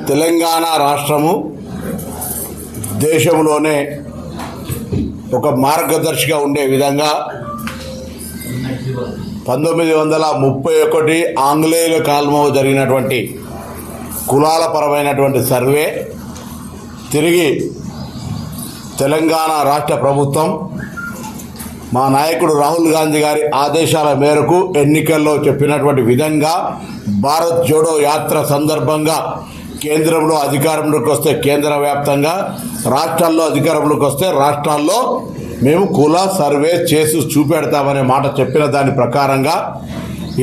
తెలంగాణ రాష్ట్రము దేశంలోనే ఒక మార్గదర్శిగా ఉండే విధంగా 1931 ఆంగ్లేయుల కాలంలో జరిగినటువంటి కులాల పరమైనటువంటి సర్వే తిరిగి తెలంగాణ రాష్ట్ర ప్రభుత్వం మా నాయకుడు రాహుల్ గాంధీ గారి ఆదేశాల మేరకు ఎన్నికల్లో చెప్పినటువంటి విధంగా భారత్ జోడో యాత్ర సందర్భంగా కేంద్రంలో అధికారంలోకి వస్తే కేంద్ర వ్యాప్తంగా, రాష్ట్రాల్లో అధికారంలోకి వస్తే రాష్ట్రాల్లో మేము కుల సర్వే చేసి చూపెడతామనే మాట చెప్పిన దాని ప్రకారంగా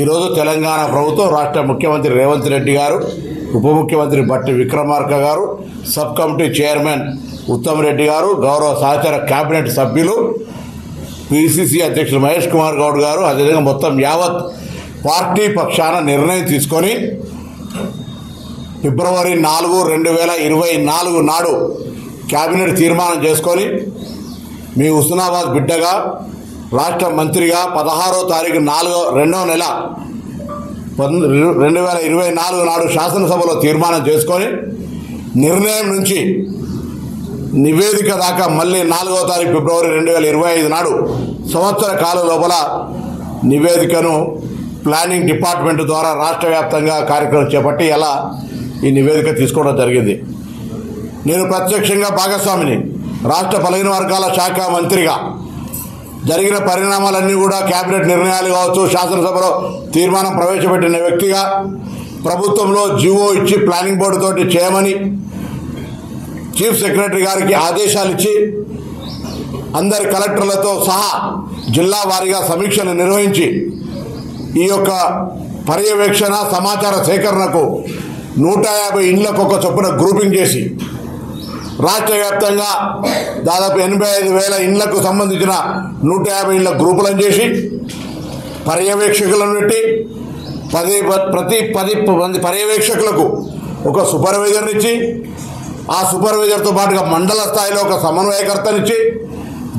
ఈరోజు తెలంగాణ ప్రభుత్వం రాష్ట్ర ముఖ్యమంత్రి రేవంత్ రెడ్డి గారు, ఉప ముఖ్యమంత్రి బట్టి విక్రమార్క గారు, sub committee chairman Uttam Reddy గారు, గౌరవ సహచర కేబినెట్ సభ్యులు పిసిసి అధ్యక్షులు మహేష్ కుమార్ గౌడ్ గారు, అదేవిధంగా మొత్తం యావత్ పార్టీ పక్షాన నిర్ణయం తీసుకొని ఫిబ్రవరి 4, 2024 నాడు కేబినెట్ తీర్మానం చేసుకొని మీ హుస్నాబాద్ బిడ్డగా రాష్ట్ర మంత్రిగా 16వ తారీఖు 2వ నెల 2024 నాడు శాసనసభలో తీర్మానం చేసుకొని నిర్ణయం నుంచి నివేదిక దాకా మళ్ళీ 4వ తారీఖు ఫిబ్రవరి 2025 నాడు సంవత్సర కాలం లోపల నివేదికను ప్లానింగ్ డిపార్ట్మెంట్ ద్వారా రాష్ట్ర వ్యాప్తంగా కార్యక్రమం చేపట్టి అలా ఈ నివేదిక తీసుకోవడం జరిగింది. నేను ప్రత్యక్షంగా భాగస్వామిని, రాష్ట్ర బలహీన వర్గాల శాఖ మంత్రిగా జరిగిన పరిణామాలన్నీ కూడా కేబినెట్ నిర్ణయాలు కావచ్చు, శాసనసభలో తీర్మానం ప్రవేశపెట్టిన వ్యక్తిగా ప్రభుత్వంలో జీవో ఇచ్చి ప్లానింగ్ బోర్డు తోటి చేయమని చీఫ్ సెక్రటరీ గారికి ఆదేశాలు ఇచ్చి అందరి కలెక్టర్లతో సహా జిల్లా వారీగా సమీక్షలు నిర్వహించి ఈ యొక్క పర్యవేక్షణ సమాచార సేకరణకు 150 ఇండ్లకు ఒక చొప్పున గ్రూపింగ్ చేసి రాష్ట్ర వ్యాప్తంగా దాదాపు 85,000 ఇండ్లకు సంబంధించిన 150 ఇండ్ల గ్రూపులను చేసి పర్యవేక్షకులను పెట్టి ప్రతి 10 మంది పర్యవేక్షకులకు ఒక సూపర్వైజర్ని ఇచ్చి ఆ సూపర్వైజర్తో పాటుగా మండల స్థాయిలో ఒక సమన్వయకర్తనిచ్చి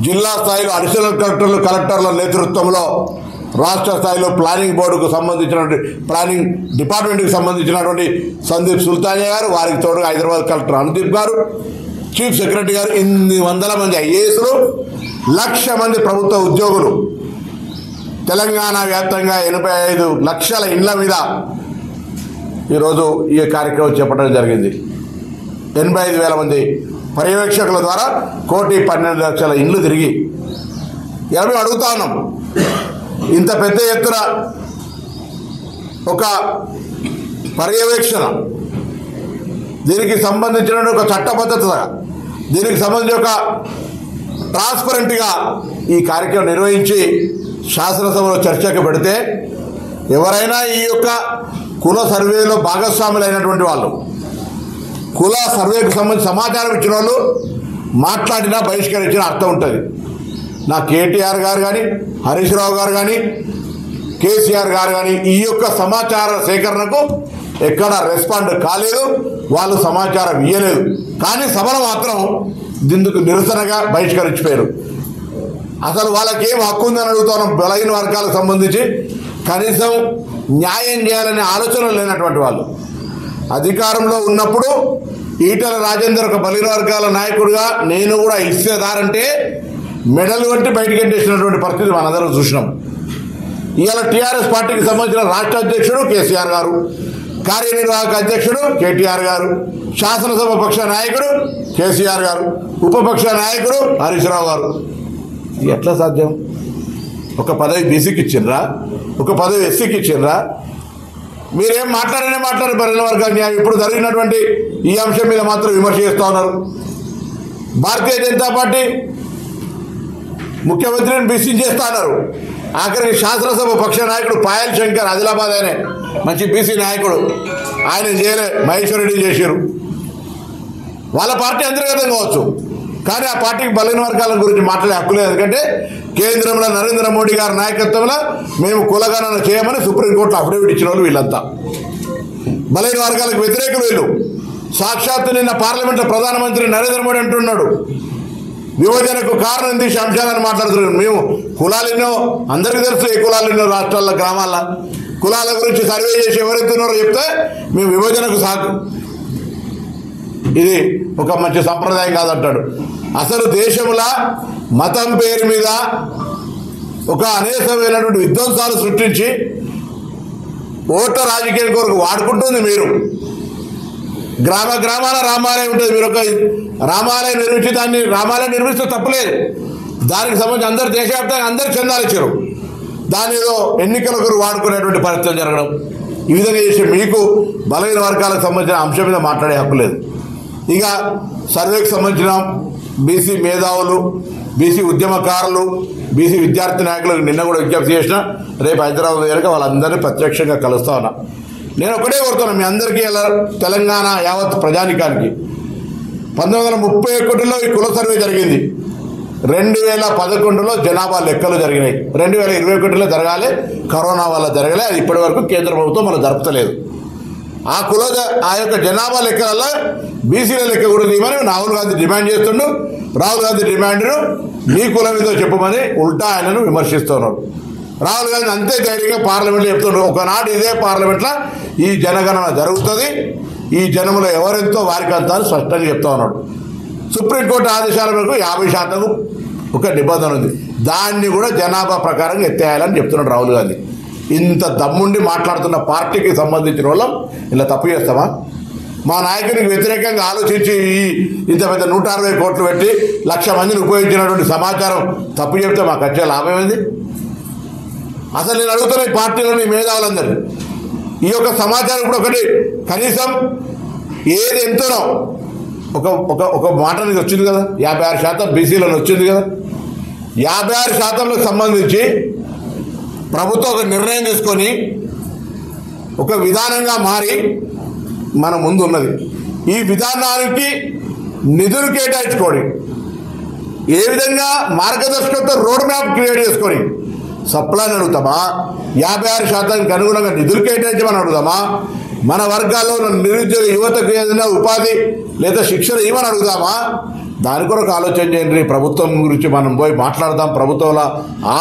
జిల్లా స్థాయిలో అడిషనల్ కలెక్టర్ల నేతృత్వంలో రాష్ట్ర స్థాయిలో ప్లానింగ్ బోర్డుకు సంబంధించినటువంటి ప్లానింగ్ డిపార్ట్మెంట్కి సంబంధించినటువంటి సందీప్ సుల్తానియా గారు, వారికి తోడుగా హైదరాబాద్ కలెక్టర్ అనుదీప్ గారు, చీఫ్ సెక్రటరీ గారు, ఇన్ని వందల మంది ఐఏఎస్లు, 1,00,000 మంది ప్రభుత్వ ఉద్యోగులు తెలంగాణ వ్యాప్తంగా 85 లక్షల ఇండ్ల మీద ఈరోజు ఈ కార్యక్రమం చేపట్టడం జరిగింది. 85,000 మంది పర్యవేక్షకుల ద్వారా 1,12,00,000 ఇండ్లు తిరిగి మేము అడుగుతా ఉన్నాం. ఇంత పెద్ద ఎత్తున ఒక పర్యవేక్షణ, దీనికి సంబంధించిన ఒక చట్టబద్ధత, దీనికి సంబంధించి ఒక ట్రాన్స్పరెంట్గా ఈ కార్యక్రమం నిర్వహించి శాసనసభలో చర్చకు పెడితే ఎవరైనా ఈ యొక్క కుల సర్వేలో భాగస్వాములైనటువంటి వాళ్ళు, కుల సర్వేకు సంబంధించి సమాచారం ఇచ్చిన వాళ్ళు మాట్లాడినా బహిష్కరించిన అర్థం ఉంటుంది. నా కేటీఆర్ గారు కానీ, హరీష్ రావు గారు కానీ, కేసీఆర్ గారు కానీ ఈ యొక్క సమాచార సేకరణకు ఎక్కడ రెస్పాండ్ కాలేదు, వాళ్ళు సమాచారం ఇవ్వలేదు. కానీ సభలో మాత్రం దీనికి నిరసనగా బహిష్కరించిపోయారు. అసలు వాళ్ళకి ఏం హక్కు ఉందని అడుగుతున్నాం. బలహీన వర్గాలకు సంబంధించి కనీసం న్యాయం చేయాలనే ఆలోచన లేనటువంటి వాళ్ళు అధికారంలో ఉన్నప్పుడు ఈటల రాజేందర్ ఒక బలహీన వర్గాల నాయకుడిగా నేను కూడా ఇచ్చేదారంటే మెడల్ వంటి బయటకు ఎంటేసినటువంటి పరిస్థితి మనందరం చూసినాం. ఇవాళ టీఆర్ఎస్ పార్టీకి సంబంధించిన రాష్ట్ర అధ్యక్షుడు కేసీఆర్ గారు, కార్యనిర్వాహక అధ్యక్షుడు కేటీఆర్ గారు, శాసనసభ పక్ష నాయకుడు కేసీఆర్ గారు, ఉపపక్ష నాయకుడు హరీష్ రావు గారు. ఇది ఎట్లా సాధ్యం? ఒక పదవి బీసీకి ఇచ్చిండ్రా, ఒక పదవి ఎస్సీకి ఇచ్చిండ్రా? మీరేం మాట్లాడారు బలహీన వర్గాల న్యాయం. ఇప్పుడు జరిగినటువంటి ఈ అంశం మీద మాత్రం విమర్శ చేస్తూ ఉన్నారు. భారతీయ జనతా పార్టీ ముఖ్యమంత్రిని బీసీ చేస్తా అన్నారు. ఆఖరికి శాసనసభ పక్ష నాయకుడు పాయల్ శంకర్, ఆదిలాబాద్ ఆయన మంచి బీసీ నాయకుడు, ఆయన చేయలే, మహేశ్వర్ రెడ్డి చేశారు. వాళ్ళ పార్టీ అంతర్గతం కావచ్చు, కానీ ఆ పార్టీకి బలహీన వర్గాల గురించి మాట్లాడే హక్కు లేదు. ఎందుకంటే కేంద్రంలో నరేంద్ర మోడీ గారి నాయకత్వంలో మేము కులగణన చేయమని సుప్రీంకోర్టులో అఫిడవిట్ ఇచ్చిన వాళ్ళు వీళ్ళంతా బలహీన వర్గాలకు వ్యతిరేకులు. వీళ్ళు సాక్షాత్తు నిన్న పార్లమెంట్లో ప్రధానమంత్రి నరేంద్ర మోడీ అంటున్నాడు, విభజనకు కారణం తీసి అంశాలను మాట్లాడుతున్నారు. మేము కులాలు ఎన్నో, అందరికీ తెలుసు ఏ కులాలు ఎన్నో రాష్ట్రాల్లో గ్రామాల్లో కులాల గురించి సర్వే చేసి ఎవరెత్తున్నారో చెప్తే మేము విభజనకు ఇది ఒక మంచి సంప్రదాయం కాదంటాడు. అసలు దేశంలో మతం పేరు మీద ఒక అనేకమైనటువంటి విధ్వంసాలు సృష్టించి ఓట్ల రాజకీయం కొరకు వాడుకుంటుంది మీరు. గ్రామ గ్రామాల రామాలయం ఉంటుంది. మీరు ఒక రామాలయం నిర్మించి దాన్ని రామాలయం నిర్మిస్తే తప్పలేదు. దానికి సంబంధించి అందరు దేశవ్యాప్తంగా అందరు చందాలు ఇచ్చారు. దాని ఏదో ఎన్నికల కొరకు వాడుకునేటువంటి పరిస్థితులు జరగడం, ఈ విధంగా చేసి మీకు బలహీన వర్గాలకు సంబంధించిన అంశం మీద మాట్లాడే హక్కు లేదు. ఇక సర్వేకి సంబంధించిన బీసీ మేధావులు, బీసీ ఉద్యమకారులు, బీసీ విద్యార్థి నాయకులకు నిన్న కూడా విజ్ఞప్తి చేసిన, రేపు హైదరాబాద్ వేరుగా వాళ్ళందరినీ ప్రత్యక్షంగా కలుస్తా ఉన్నా. నేను ఒకటే కోరుతున్నాను మీ అందరికీ, ఇలా తెలంగాణ యావత్ ప్రజానికానికి 1931లో ఈ కుల సర్వే జరిగింది. 2011లో జనాభా లెక్కలు జరిగినాయి. 2021లో జరగాలి, కరోనా వల్ల జరగలే. అది ఇప్పటి వరకు కేంద్ర ప్రభుత్వం మనం జరుపుతలేదు. ఆ యొక్క జనాభా లెక్కలలో బీసీల లెక్క కూడా తీయమని రాహుల్ గాంధీ డిమాండ్ చేస్తుండు. రాహుల్ గాంధీ డిమాండ్ను మీ కులం ఏదో చెప్పమని ఉల్టా ఆయనను విమర్శిస్తున్నారు. రాహుల్ గాంధీ అంతే ధైర్యంగా పార్లమెంట్లో చెప్తుండ్రు, ఒకనాడు ఇదే పార్లమెంట్లో ఈ జనగణన జరుగుతుంది, ఈ జనములో ఎవరెంతో వారికి అంతా స్పష్టంగా చెప్తా ఉన్నాడు. సుప్రీంకోర్టు ఆదేశాల మేరకు 50% ఒక నిబంధన ఉంది. దాన్ని కూడా జనాభా ప్రకారం ఎత్తేయాలని చెప్తున్నాడు రాహుల్ గాంధీ. ఇంత దమ్ముండి మాట్లాడుతున్న పార్టీకి సంబంధించిన వాళ్ళం ఇలా తప్పు చేస్తామా? మా నాయకునికి వ్యతిరేకంగా ఆలోచించి ఇంత పెద్ద 160 కోట్లు పెట్టి 1,00,000 మందిని ఉపయోగించినటువంటి సమాచారం తప్పు చెప్తే మాకు వచ్చే లాభం ఏంది? అసలు నేను అడుగుతున్న ఈ పార్టీలోని మేధావులందరూ ఈ యొక్క సమాచారం కూడా ఒకటి కనీసం ఏది ఎంతనో ఒక మాట అనేది వచ్చింది కదా, 56% బీసీలను వచ్చింది కదా. 56%లకు సంబంధించి ప్రభుత్వం ఒక నిర్ణయం తీసుకొని ఒక విధానంగా మారి మన ముందు ఉన్నది. ఈ విధానానికి నిధులు కేటాయించుకొని ఏ విధంగా మార్గదర్శకత్వ రోడ్ మ్యాప్ క్రియేట్ చేసుకొని సప్లైని అడుగుతామా, 56%కి అనుగుణంగా నిధులు కేటాయించమని అడుగుదామా, మన వర్గాల్లో నిరుద్యోగ యువతకు ఏదైనా ఉపాధి లేదా శిక్షణ ఇవ్వని అడుగుదామా? దాని కొరకు ఆలోచన చేయండి. ప్రభుత్వం గురించి మనం పోయి మాట్లాడదాం. ప్రభుత్వంలో ఆ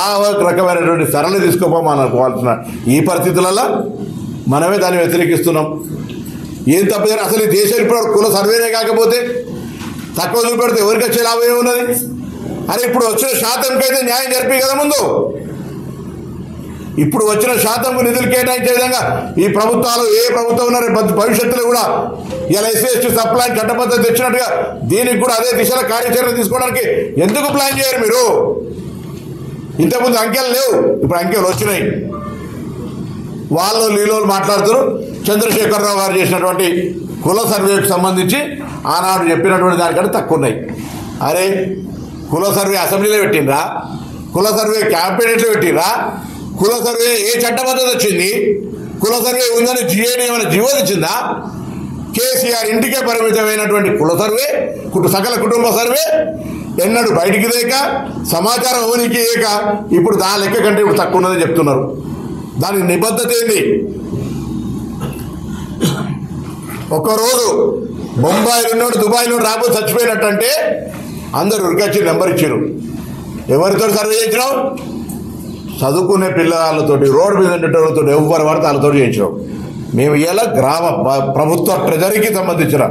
రకమైనటువంటి సరళ తీసుకోపోమని అనుకోవాల్సిన ఈ పరిస్థితులలో మనమే దాన్ని వ్యతిరేకిస్తున్నాం. ఏం తప్ప అసలు ఈ దేశం ఇప్పుడు కుల సర్వేనే కాకపోతే తక్కువ చూపెడితే ఎవరికి వచ్చే లాభం ఏమున్నది? అరే ఇప్పుడు వచ్చిన శాతంకైతే న్యాయం జరిపి కదా ముందు. ఇప్పుడు వచ్చిన శాతంకు నిధులు కేటాయించే విధంగా ఈ ప్రభుత్వాలు ఏ ప్రభుత్వం ఉన్నారో భవిష్యత్తులో కూడా ఇలా ఎస్సీ సప్లై చట్టబద్ధత తెచ్చినట్టుగా దీనికి కూడా అదే దిశలో కార్యాచరణ తీసుకోవడానికి ఎందుకు ప్లాన్ చేయరు మీరు? ఇంతకుముందు అంకెలు లేవు, ఇప్పుడు అంకెలు వచ్చినాయి. వాళ్ళు లీలోలు మాట్లాడుతారు. చంద్రశేఖరరావు గారు చేసినటువంటి కుల సర్వేకి సంబంధించి ఆనాడు చెప్పినటువంటి దానికంటే తక్కువ ఉన్నాయి. అరే కుల సర్వే అసెంబ్లీలో పెట్టిండ్రా? కుల సర్వే క్యాబినెట్లో పెట్టిండ్రా? కుల సర్వే ఏ చట్టబద్ధత వచ్చింది? కుల సర్వే ఉందని జిఏడి ఏమైనా జీవో ఇచ్చిందా? కేసీఆర్ ఇంటికే పరిమితమైనటువంటి కుల సర్వే, సకల కుటుంబ సర్వే ఎన్నడూ బయటికి లేక సమాచారం ఎవరికి ఏక ఇప్పుడు దాని లెక్క కంటే ఇప్పుడు తక్కువ ఉన్నదని చెప్తున్నారు. దానికి నిబద్ధత ఏంది? ఒకరోజు బొంబాయిలో ఉన్నాడు, దుబాయ్లో రాబోతు చచ్చిపోయినట్టంటే అందరు ఉరికొచ్చి నెంబర్ ఇచ్చారు. ఎవరితో సర్వే చేయించినావు? చదువుకునే పిల్లలతోటి, రోడ్డు మీద ఉండేటోళ్ళతో, ఎవరు పడితే వాళ్ళతో చేయించినాం. మేము ఇలా గ్రామ ప్రభుత్వ ట్రెజరీకి సంబంధించిన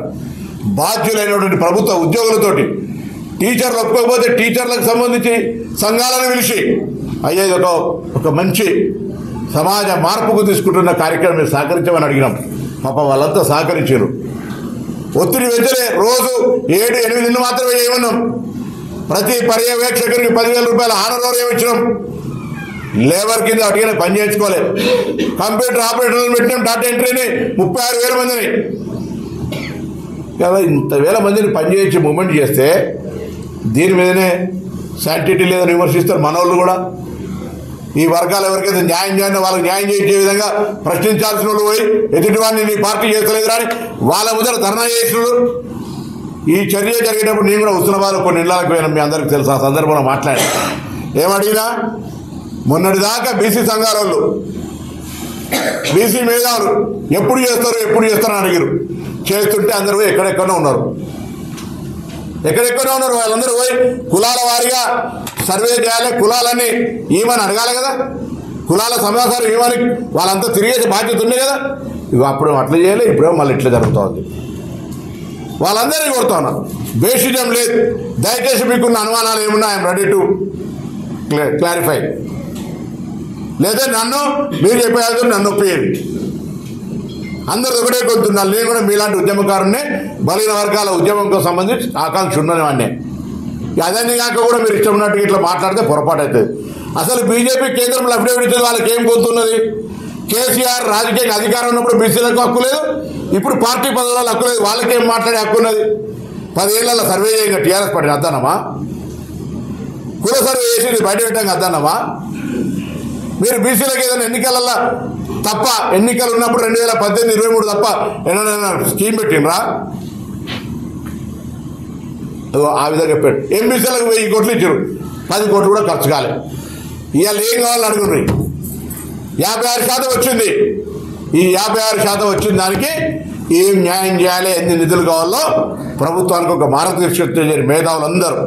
బాధ్యులైనటువంటి ప్రభుత్వ ఉద్యోగులతోటి, టీచర్లు ఒప్పుకోకపోతే టీచర్లకు సంబంధించి సంఘాలను పిలిచి అయ్యా ఇది ఒక మంచి సమాజ మార్పుకు తీసుకుంటున్న కార్యక్రమం మీరు సహకరించమని అడిగినాం. పాప వాళ్ళంతా సహకరించారు. ఒత్తిడి వెంటనే రోజు 7-8 మాత్రమే చేయమన్నాం. ప్రతి పర్యవేక్షకునికి 10,000 రూపాయల హానరోరియం ఇచ్చినాం. లేబర్ కింద అడిగిన పని చేయించుకోలేదు. కంప్యూటర్ ఆపరేటర్లు పెట్టినాం. డాటా ఎంట్రీని 36,000 మందిని కదా, ఇంత వేల మందిని పని చేయించి మూమెంట్ చేస్తే దీని మీదనే శాంటిటీ లేదని విమర్శిస్తారు మనోళ్ళు కూడా. ఈ వర్గాలు ఎవరికైతే న్యాయం చేయండి వాళ్ళకి న్యాయం చేయించే విధంగా ప్రశ్నించాల్సిన వాళ్ళు పోయి ఎదుటివాడిని నీ పార్టీ చేస్తలేదు అని వాళ్ళ ముందర ధర్నా చేసిన ఈ చర్య జరిగేటప్పుడు నేను కూడా హుస్నాబాద్ కొన్ని ఇళ్ళకి పోయినా, మీ అందరికీ తెలుసు. ఆ సందర్భంలో మాట్లాడాను. ఏమడిగినా మొన్నటిదాకా బీసీ సంఘాల వాళ్ళు, బీసీ మేధావులు ఎప్పుడు చేస్తారని అడిగారు. చేస్తుంటే అందరూ ఎక్కడెక్కడో ఉన్నారు. వాళ్ళందరూ పోయి కులాల వారీగా సర్వే చేయాలి, కులాలన్నీ ఏమని అడగాలి కదా, కులాల సమాచారం ఏమని వాళ్ళంతా తిరిగేసి బాధ్యత ఉంది కదా. ఇక అప్పుడు అట్లా చేయాలి, ఇప్పుడేమో మళ్ళీ ఇట్లా జరుగుతుంది. వాళ్ళందరినీ కోరుతాను, బేషిజం లేదు. దయచేసి మీకున్న అనుమానాలు ఏమున్నా ఐఎమ్ రెడీ టు క్లారిఫై. లేదా నన్ను మీరు చెప్పేది నన్ను ఒప్పేయండి. అందరూ ఒకటే కొడుతున్నారు. నేను కూడా మీలాంటి ఉద్యమకారుని, బలహీన వర్గాల ఉద్యమంతో సంబంధించి ఆకాంక్ష ఉన్నవాడిని. అదన్నీ కాక కూడా మీరు ఇష్టం ఉన్నట్టుగా ఇట్లా మాట్లాడితే పొరపాటు అవుతుంది. అసలు బీజేపీ కేంద్రంలో అఫిడవిట్ ఇచ్చేది వాళ్ళకి ఏం పొందుతున్నది? కేసీఆర్ రాజకీయ అధికారం ఉన్నప్పుడు బీసీలకు హక్కు లేదు, ఇప్పుడు పార్టీ పదవుల హక్కు లేదు. వాళ్ళకేం మాట్లాడే హక్కు ఉన్నది? 10 ఏళ్ళ సర్వే చేయగా టీఆర్ఎస్ పార్టీ అద్దానమా? కుల సర్వే చేసి బయట పెట్టాక అద్దానమా? మీరు బీసీలకు ఏదైనా ఎన్నికలలో తప్ప, ఎన్నికలు ఉన్నప్పుడు 2018, 23 తప్ప ఏమైనా స్కీమ్ పెట్టినరా? ఆ విధంగా చెప్పాడు. ఎంబీసీలకు 1000 కోట్లు ఇచ్చారు, 10 కోట్లు కూడా ఖర్చు కాలేదు. ఇవాళ ఏం కావాలని అడుగుండ్రి. 56% వచ్చింది. ఈ 56% వచ్చిన దానికి ఏం న్యాయం చేయాలి, ఎన్ని నిధులు కావాలో ప్రభుత్వానికి ఒక మార్గదర్శకత్వం చేయాలి. మేధావులందరూ,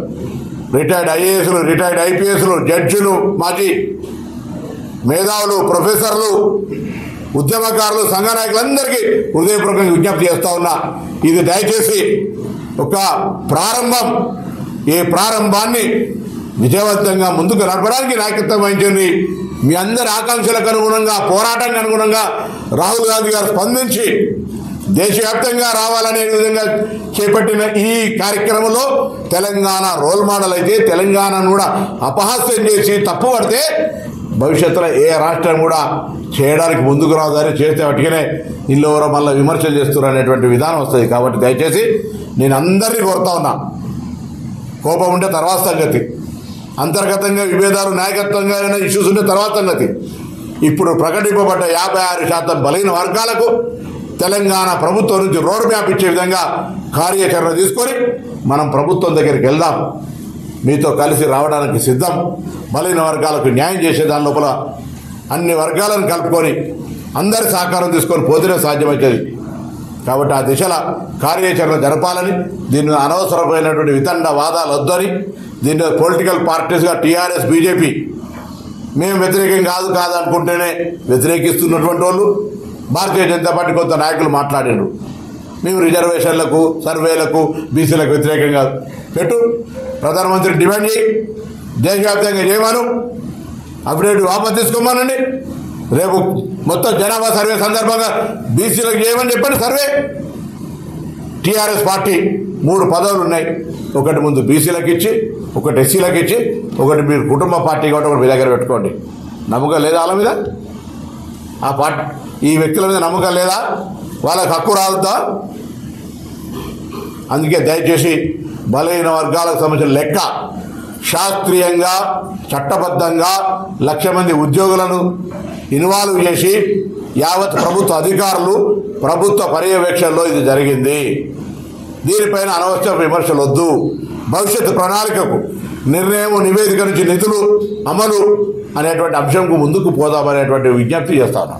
రిటైర్డ్ ఐఏఎస్లు, రిటైర్డ్ ఐపీఎస్లు, జడ్జిలు, మాజీ మేధావులు, ప్రొఫెసర్లు, ఉద్యమకారులు, సంఘ నాయకులందరికీ హృదయపూర్వకంగా విజ్ఞప్తి చేస్తూ ఉన్నా. ఇది దయచేసి ఒక ప్రారంభం. ఈ ప్రారంభాన్ని విజయవంతంగా ముందుకు నడపడానికి నాయకత్వం వహించింది. మీ అందరి ఆకాంక్షలకు అనుగుణంగా, పోరాటానికి అనుగుణంగా రాహుల్ గాంధీ గారు స్పందించి దేశవ్యాప్తంగా రావాలనే విధంగా చేపట్టిన ఈ కార్యక్రమంలో తెలంగాణ రోల్ మోడల్ అయితే, తెలంగాణను కూడా అపహాస్యం చేసి తప్పు పడితే భవిష్యత్తులో ఏ రాష్ట్రం కూడా చేయడానికి ముందుకు రాదని, చేస్తే వాటికనే ఇల్లెవరో మళ్ళీ విమర్శలు చేస్తున్నారు అనేటువంటి విధానం వస్తుంది. కాబట్టి దయచేసి నేను అందరినీ కోరుతా ఉన్నా, కోపం ఉంటే తర్వాత సంగతి, అంతర్గతంగా విభేదాలు, నాయకత్వంగా ఇష్యూస్ ఉంటే తర్వాత సంగతి. ఇప్పుడు ప్రకటింపబడ్డ 56% బలహీన వర్గాలకు తెలంగాణ ప్రభుత్వం నుంచి రోడ్ మ్యాప్ ఇచ్చే విధంగా కార్యాచరణ తీసుకొని మనం ప్రభుత్వం దగ్గరికి వెళ్దాం. మీతో కలిసి రావడానికి సిద్ధం. బలహీన వర్గాలకు న్యాయం చేసే దాని లోపల అన్ని వర్గాలను కలుపుకొని అందరి సహకారం తీసుకొని పోతేనే సాధ్యమవుతుంది. కాబట్టి ఆ దిశలో కార్యాచరణ జరపాలని, దీన్ని అనవసరమైనటువంటి వితండ వాదాలు వద్దని, దీన్ని పొలిటికల్ పార్టీస్గా టీఆర్ఎస్, బీజేపీ మేము వ్యతిరేకం కాదు అనుకుంటేనే వ్యతిరేకిస్తున్నటువంటి వాళ్ళు, భారతీయ జనతా పార్టీ కొంత నాయకులు మాట్లాడారు, మేము రిజర్వేషన్లకు, సర్వేలకు, బీసీలకు వ్యతిరేకం కాదు. పెట్టు, ప్రధానమంత్రి డిమాండ్ చేయి, దేశవ్యాప్తంగా చేయమను, అప్డేట్ వాపసు తీసుకోమనండి. రేపు మొత్తం జనాభా సర్వే సందర్భంగా బీసీలకు చేయమని చెప్పండి సర్వే. టీఆర్ఎస్ పార్టీ 3 పదవులు ఉన్నాయి. ఒకటి ముందు బీసీలకు ఇచ్చి, ఒకటి ఎస్సీలకు ఇచ్చి, ఒకటి మీరు కుటుంబ పార్టీ కాబట్టి ఒకటి మీ దగ్గర పెట్టుకోండి. నమ్మకం లేదా వాళ్ళ మీద? ఆ పార్టీ, ఈ వ్యక్తుల మీద నమ్మకం లేదా? వాళ్ళకి హక్కు రాదుద్దా? అందుకే దయచేసి బలహీన వర్గాలకు సంబంధించిన లెక్క శాస్త్రీయంగా, చట్టబద్ధంగా 1,00,000 మంది ఉద్యోగులను ఇన్వాల్వ్ చేసి యావత్ ప్రభుత్వ అధికారులు, ప్రభుత్వ పర్యవేక్షణలో ఇది జరిగింది. దీనిపైన అనవసర విమర్శలు వద్దు. భవిష్యత్తు ప్రణాళికకు నిర్ణయం, నివేదిక నుంచి నిధులు అమలు అనేటువంటి అంశంకు ముందుకు పోదామనేటువంటి విజ్ఞప్తి చేస్తాను.